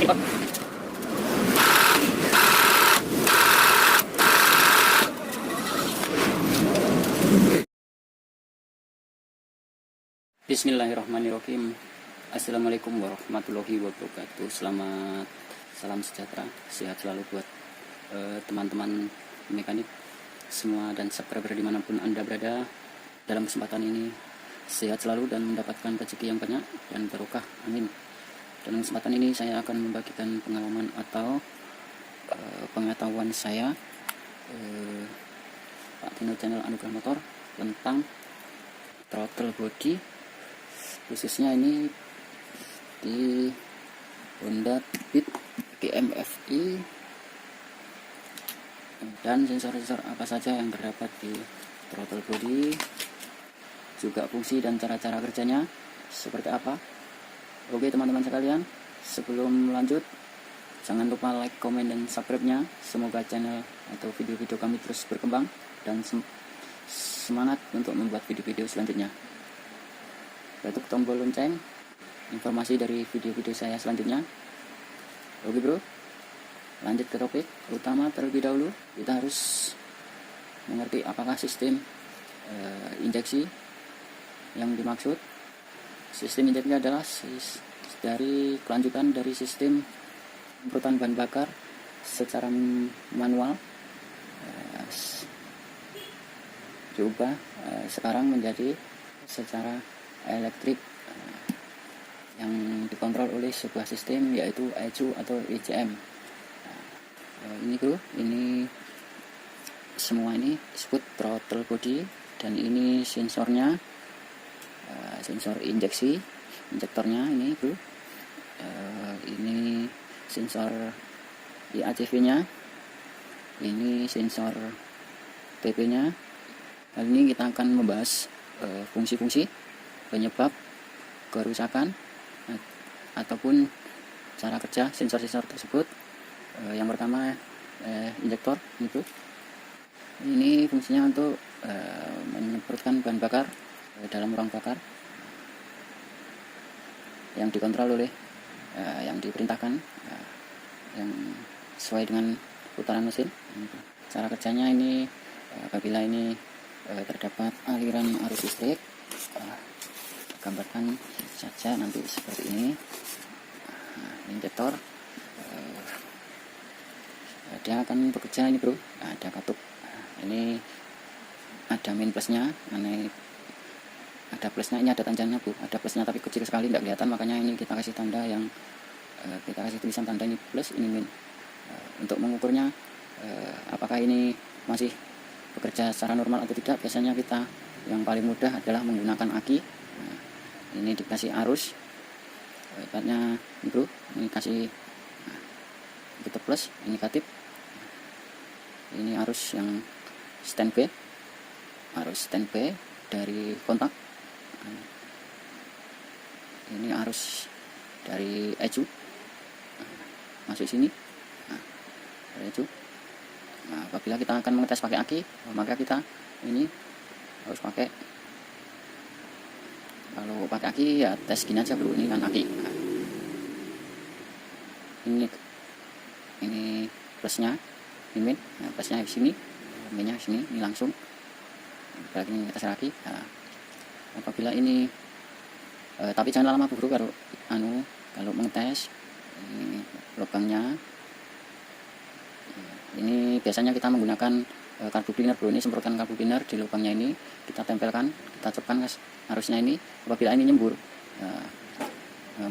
Bismillahirrahmanirrahim. Assalamualaikum warahmatullahi wabarakatuh. Salam sejahtera, sehat selalu buat teman-teman mekanik semua dan subscriber dimanapun Anda berada. Dalam kesempatan ini sehat selalu dan mendapatkan rezeki yang banyak dan barokah, amin. Dalam kesempatan ini saya akan membagikan pengalaman atau pengetahuan saya Pak Tino channel Anugerah Motor tentang throttle body, khususnya ini di Honda Beat GMFI, dan sensor-sensor apa saja yang terdapat di throttle body, juga fungsi dan cara-cara kerjanya seperti apa. Oke teman-teman sekalian, sebelum lanjut jangan lupa like, komen, dan subscribe-nya. Semoga channel atau video-video kami terus berkembang dan semangat untuk membuat video-video selanjutnya. Ketuk tombol lonceng informasi dari video-video saya selanjutnya. Oke bro, lanjut ke topik utama. Terlebih dahulu kita harus mengerti apakah sistem injeksi yang dimaksud. Sistem injeksi adalah dari kelanjutan dari sistem penyemprotan bahan bakar secara manual diubah sekarang menjadi secara elektrik yang dikontrol oleh sebuah sistem, yaitu ECU atau ECM. Ini bro, ini semua ini disebut throttle body, dan ini sensornya, sensor injeksi, injektornya ini bro. Ini sensor IACV nya, ini sensor TP nya. Kali ini kita akan membahas fungsi-fungsi, penyebab kerusakan ataupun cara kerja sensor-sensor tersebut. Yang pertama injektor itu. Ini fungsinya untuk menyemprotkan bahan bakar dalam ruang bakar yang dikontrol oleh yang diperintahkan, yang sesuai dengan putaran mesin. Cara kerjanya ini apabila ini terdapat aliran arus listrik, gambarkan saja nanti seperti ini. Injektor dia akan bekerja ini bro, ada katup, ini ada min plusnya, ada plusnya, ini ada tanjanya bro, ada plusnya tapi kecil sekali tidak kelihatan, makanya ini kita kasih tanda yang kita kasih tulisan tanda ini plus, ini min. Untuk mengukurnya apakah ini masih bekerja secara normal atau tidak, biasanya kita yang paling mudah adalah menggunakan aki. Ini dikasih arus, ibaratnya ini bro, ini kasih kita plus, ini negatif. Ini arus yang standby, arus standby dari kontak. Ini arus dari ECU masuk sini, dari ECU. Apabila kita akan mengetes pakai aki, maka kita ini harus pakai, kalau pakai aki ya tes gini aja bro, ini kan aki. Ini plusnya, ini min, nah, plusnya di sini, minnya di sini, ini langsung. Berarti ini tes lagi. Nah, apabila ini tapi jangan lama bro, kalau mengetes ini lubangnya. Ini biasanya kita menggunakan karbu cleaner bro, ini semprotkan karbu cleaner di lubangnya ini, kita tempelkan, kita copkan arusnya ini. Apabila ini nyembur,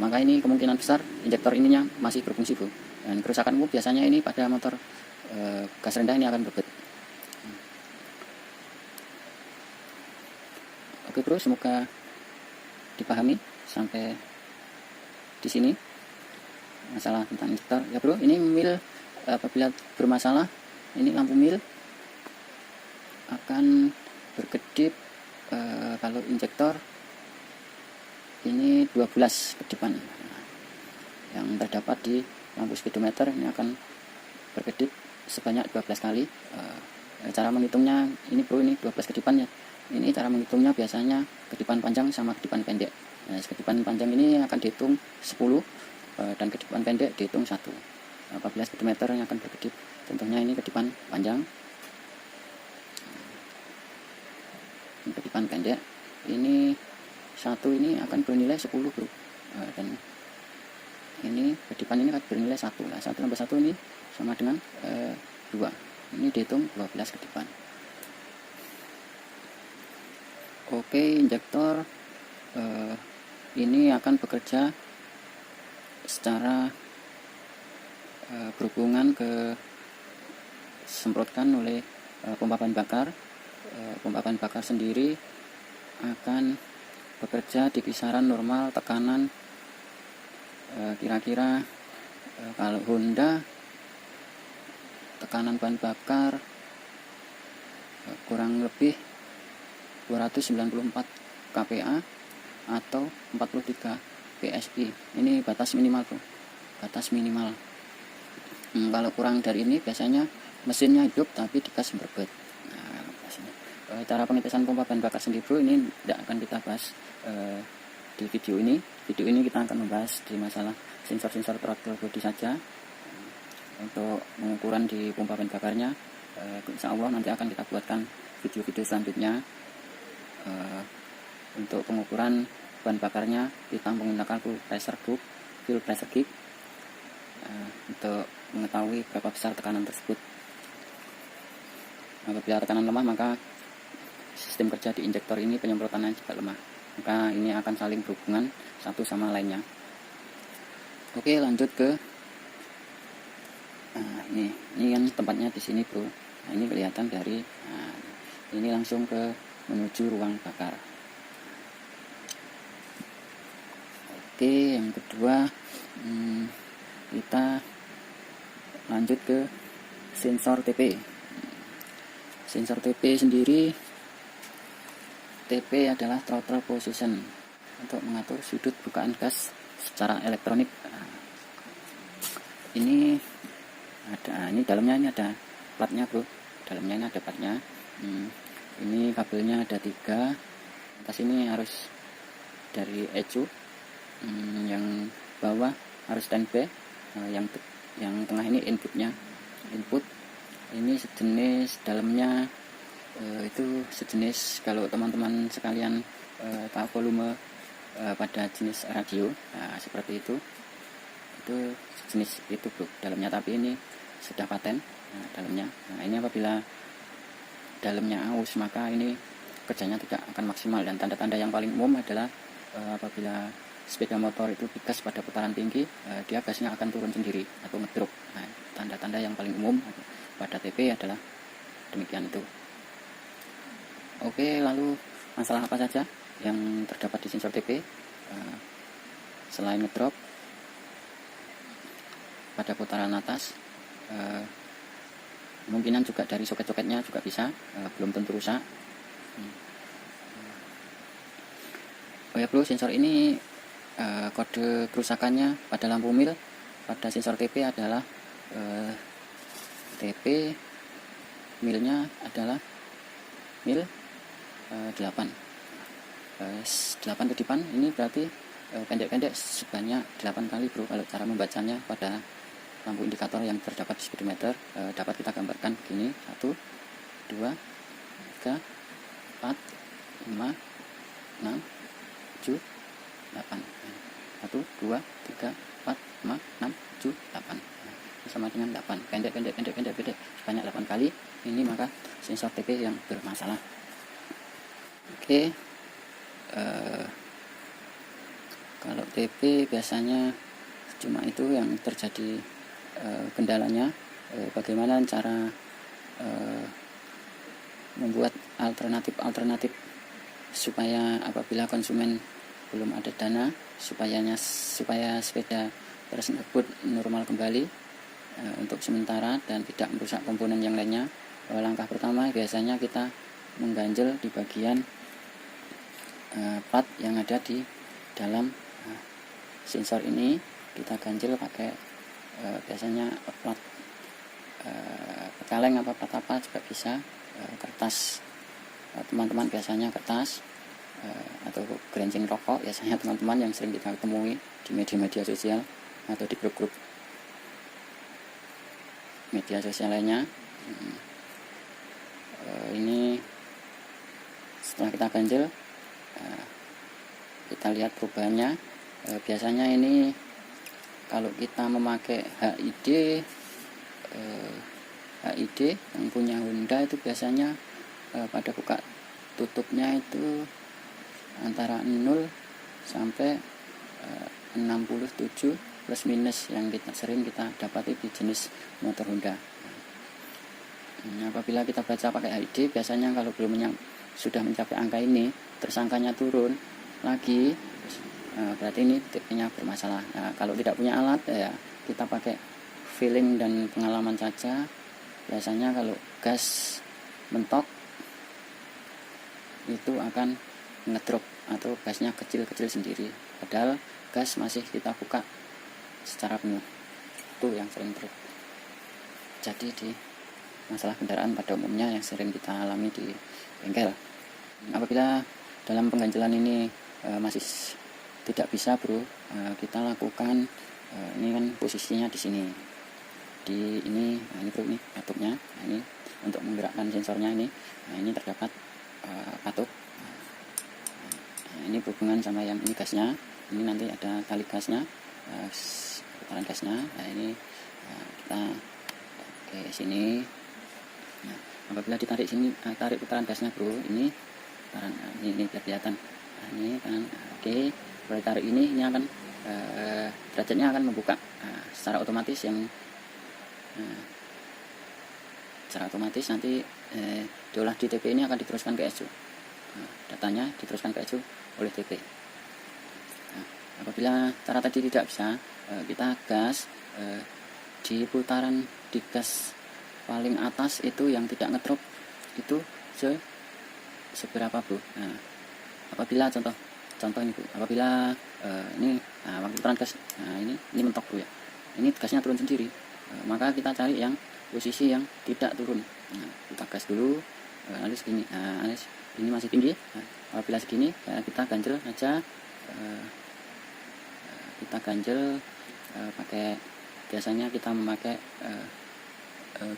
maka ini kemungkinan besar injektor ininya masih berfungsi bro, dan kerusakan biasanya ini pada motor gas rendah ini akan berbet. Oke bro, semoga dipahami sampai di sini masalah tentang injektor ya bro. Ini mil apabila bermasalah, ini lampu mil akan berkedip kalau injektor ini 12 kedipan yang terdapat di lampu speedometer, ini akan berkedip sebanyak 12 kali. Cara menghitungnya ini bro, ini 12 kedipan ya. Ini cara menghitungnya biasanya kedipan panjang sama kedipan pendek. Kedipan panjang ini akan dihitung 10, dan kedipan pendek dihitung 1. Apabila speedometer yang akan berkedip, contohnya ini kedipan panjang, kedipan pendek, ini 1 ini akan bernilai 10 bro, dan ini kedipan ini akan bernilai 1. Nah, 1 tambah 1 ini sama dengan 2. Ini dihitung 12 kedipan. Oke, injektor ini akan bekerja secara berhubungan ke semprotkan oleh pompa bahan bakar. Pompa bahan bakar sendiri akan bekerja di kisaran normal tekanan kira-kira kalau Honda tekanan bahan bakar kurang lebih 294 kPa atau 43 PSI. Ini batas minimal bro, batas minimal. Kalau kurang dari ini biasanya mesinnya hidup tapi digas berbet. Nah, cara pengetesan pompa bahan bakar sendiri bro, ini tidak akan kita bahas di video ini. Video ini kita akan membahas di masalah sensor-sensor throttle body saja. Untuk pengukuran di pompa bahan bakarnya, insya Allah nanti akan kita buatkan video-video selanjutnya. Untuk pengukuran bahan bakarnya kita menggunakan fuel pressure gauge untuk mengetahui berapa besar tekanan tersebut. Apabila tekanan lemah, maka sistem kerja di injektor ini penyemprotannya juga lemah, maka ini akan saling berhubungan satu sama lainnya. Oke, lanjut ke ini kan tempatnya di sini bro. Nah, ini kelihatan dari ini langsung ke menuju ruang bakar. Oke, yang kedua kita lanjut ke sensor TP. Sensor TP sendiri, TP adalah throttle position untuk mengatur sudut bukaan gas secara elektronik. Ini dalamnya ini ada platnya bro, dalamnya ini ada platnya. Ini kabelnya ada 3, atas ini harus dari ECU, yang bawah harus standby, yang tengah ini input. Ini sejenis dalamnya itu sejenis, kalau teman-teman sekalian tahu volume pada jenis radio, nah, seperti itu sejenis itu bro dalamnya, tapi ini sudah paten dalamnya. Nah, ini apabila dalamnya aus, maka ini kerjanya tidak akan maksimal, dan tanda-tanda yang paling umum adalah apabila sepeda motor itu digas pada putaran tinggi, dia gasnya akan turun sendiri atau ngedrop. Nah, tanda-tanda yang paling umum pada TP adalah demikian itu. Oke, lalu masalah apa saja yang terdapat di sensor TP? Selain ngedrop pada putaran atas, kemungkinan juga dari soket-soketnya juga bisa, belum tentu rusak. Oh ya bro, sensor ini kode kerusakannya pada lampu mil pada sensor TP adalah TP milnya adalah mil 8 kedipan. Ini berarti pendek-pendek sebanyak 8 kali bro. Kalau cara membacanya pada lampu indikator yang terdapat di speedometer, dapat kita gambarkan begini: 1, 2, 3, 4, 5, 6, 7, 8. 1, 2, 3, 4, 5, 6, 7, 8. Sama dengan 8. Pendek sebanyak 8 kali. Ini maka sensor TP yang bermasalah. Oke, kalau TP biasanya cuma itu yang terjadi kendalanya. Bagaimana cara membuat alternatif supaya apabila konsumen belum ada dana supaya sepeda tersebut normal kembali untuk sementara dan tidak merusak komponen yang lainnya. Langkah pertama biasanya kita mengganjel di bagian plat yang ada di dalam sensor ini. Kita ganjel pakai biasanya plat kaleng apa plat apa juga bisa, kertas, teman-teman biasanya kertas atau gerincing rokok biasanya teman-teman yang sering kita temui di media-media sosial. atau di grup-grup media sosial lainnya. Ini setelah kita ganjel, kita lihat perubahannya. Biasanya ini kalau kita memakai HID yang punya Honda itu biasanya pada buka tutupnya itu antara 0 sampai 67 plus minus yang sering kita dapati di jenis motor Honda. Apabila kita baca pakai HID, biasanya kalau sudah mencapai angka ini, terus angkanya turun lagi, berarti ini tipenya bermasalah. Nah, kalau tidak punya alat, ya kita pakai feeling dan pengalaman saja. Biasanya kalau gas mentok itu akan ngedrop atau gasnya kecil-kecil sendiri, padahal gas masih kita buka secara penuh. Itu yang sering terjadi di masalah kendaraan pada umumnya yang sering kita alami di bengkel. Apabila dalam pengganjelan ini masih tidak bisa bro, kita lakukan ini kan posisinya di sini, ini bro, ini patuknya. Nah, ini untuk menggerakkan sensornya ini. Nah, ini terdapat patuk. Nah, ini berhubungan sama yang ini gasnya. Ini nanti ada tali gasnya, putaran gasnya. Nah, ini kita ke sini. Nah, apabila ditarik sini, tarik putaran gasnya bro, ini putaran, ini kelihatan. Nah, ini kan oke. Kalau ditarik ini akan derajatnya akan membuka secara otomatis secara otomatis nanti diolah di TP ini akan diteruskan ke ECU. Datanya diteruskan ke ECU oleh TP. Apabila cara tadi tidak bisa, kita gas di putaran di gas paling atas itu yang tidak ngedrop itu seberapa bro. Nah, apabila contoh ini bro, apabila ini waktu putaran gas, ini mentok bro ya, ini gasnya turun sendiri, maka kita cari yang posisi yang tidak turun. Nah, kita gas dulu, lalu segini, ini masih tinggi. Nah, apabila segini, kita ganjel aja, kita ganjel pakai, biasanya kita memakai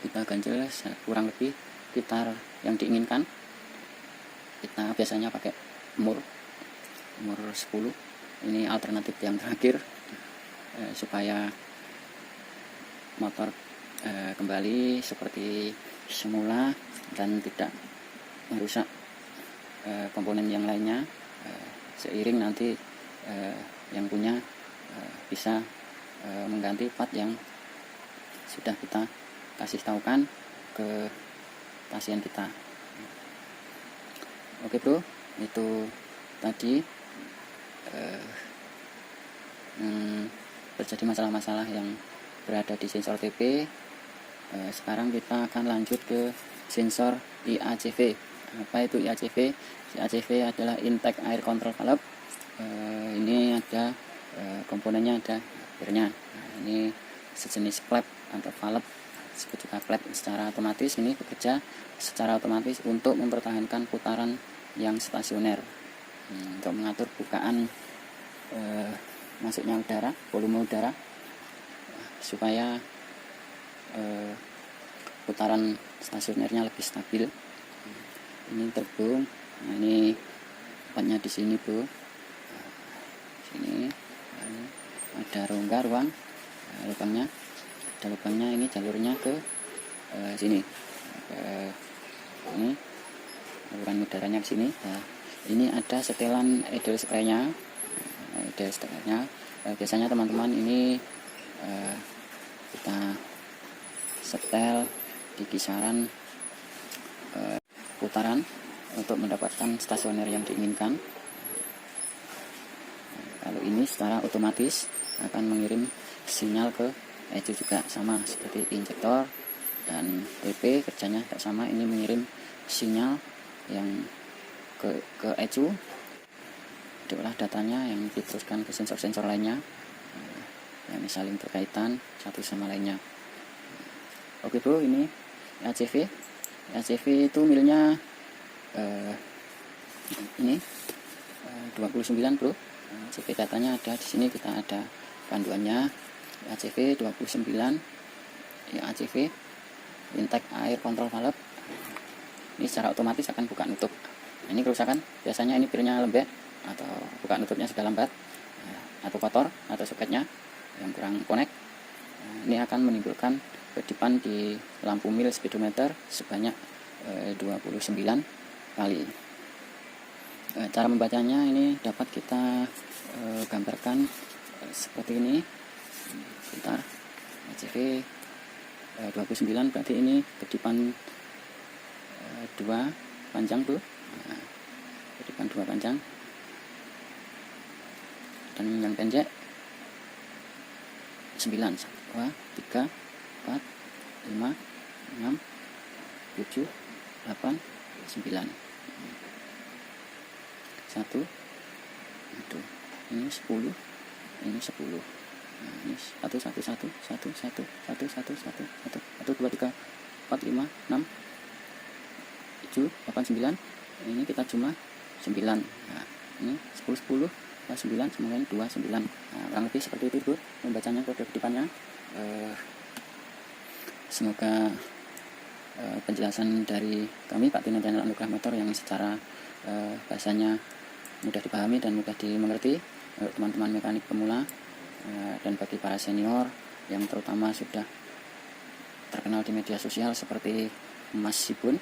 kita ganjel kurang lebih sekitar yang diinginkan. Kita biasanya pakai umur 10. Ini alternatif yang terakhir supaya motor kembali seperti semula dan tidak merusak komponen yang lainnya. Seiring nanti yang punya bisa mengganti part yang sudah kita kasih tahukan ke pasien kita. Oke bro, itu tadi terjadi masalah-masalah yang berada di sensor TP. Sekarang kita akan lanjut ke sensor IACV. Apa itu IACV? IACV adalah intake air control valve. Ini ada komponennya, ada airnya. Nah, ini sejenis klep atau valve, disebut juga klep secara otomatis. Ini bekerja secara otomatis untuk mempertahankan putaran yang stasioner, untuk mengatur bukaan masuknya udara, volume udara, supaya putaran stasionernya lebih stabil. Ini terbung. Nah, ini tempatnya di sini bro. Sini ada rongga ruang, lubangnya, ada lubangnya. Ini jalurnya ke sini, ini saluran udaranya ke sini. Nah, ini ada setelan idle spray-nya. Biasanya teman-teman ini kita setel di kisaran putaran untuk mendapatkan stasioner yang diinginkan. Kalau ini secara otomatis akan mengirim sinyal ke ECU juga, sama seperti injektor dan TP kerjanya tak sama. Ini mengirim sinyal yang ke ECU, diolah datanya yang diteruskan ke sensor-sensor lainnya yang saling berkaitan satu sama lainnya. Oke bro, ini ACV. ACV itu milnya ini 29 bro. ACV datanya ada di sini, kita ada panduannya. ACV 29, ACV intake air kontrol valve. Ini secara otomatis akan buka nutup. Ini kerusakan, biasanya ini pilnya lembek atau buka nutupnya sudah lambat, atau kotor, atau soketnya yang kurang connect. Ini akan menimbulkan kedipan di lampu mil speedometer sebanyak 29 kali. Cara membacanya ini dapat kita gambarkan seperti ini. Bentar, ACV 29 berarti ini kedipan 2 panjang tuh, kedipan 2 panjang, dan yang pendek 9, 1, 2, 3, 4, 5, 6, 7, 8, 9. 1, itu ini 10, ini 10. Nah, ini 1, 1, 1, 1, 1, 1, 1, 1, 1, 1, 2, 3, 4, 5, 6, 7, 8, 9. Ini kita cuma 9. Nah, ini 10, 10, 9, semuanya 2, 9. Nah, kurang lebih seperti itu, Bu, membacanya kode kedipannya. Semoga penjelasan dari kami Pak Tino Channel Anugerah Motor yang secara bahasanya mudah dipahami dan mudah dimengerti untuk teman-teman mekanik pemula, dan bagi para senior yang terutama sudah terkenal di media sosial seperti Mas Sibun,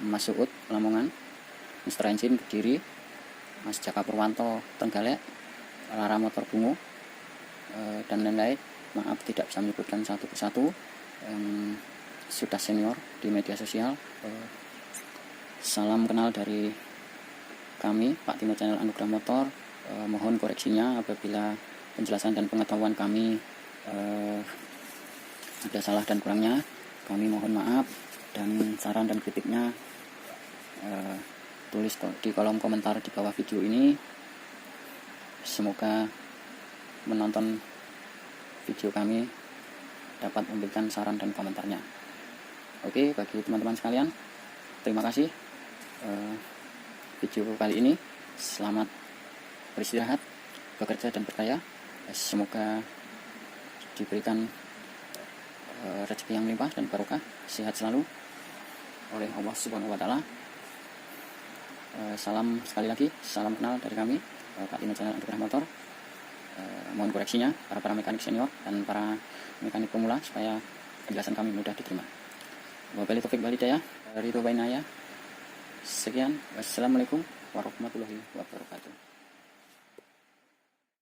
Mas Suud Lamongan, Mr. Engine Kediri, Mas Jaka Purwanto Trenggalek, Lara Motor Bungo, dan lain-lain. Maaf tidak bisa menyebutkan satu persatu yang sudah senior di media sosial. Salam kenal dari kami Pak Tino Channel Anugerah Motor. Mohon koreksinya apabila penjelasan dan pengetahuan kami ada salah dan kurangnya. Kami mohon maaf, dan saran dan kritiknya tulis di kolom komentar di bawah video ini. Semoga menonton video kami dapat memberikan saran dan komentarnya. Oke, bagi teman-teman sekalian, terima kasih video kali ini. Selamat beristirahat, bekerja dan berkaya. Semoga diberikan rezeki yang melimpah dan barokah, sehat selalu oleh Allah Subhanahu wa taala. Salam sekali lagi, salam kenal dari kami Pak Tino Channel Anugerah Motor. Mohon koreksinya para mekanik senior dan para mekanik pemula supaya penjelasan kami mudah diterima. Wabillahi taufiq wal hidayah. Ridho bainaya. Sekian, wassalamualaikum warahmatullahi wabarakatuh.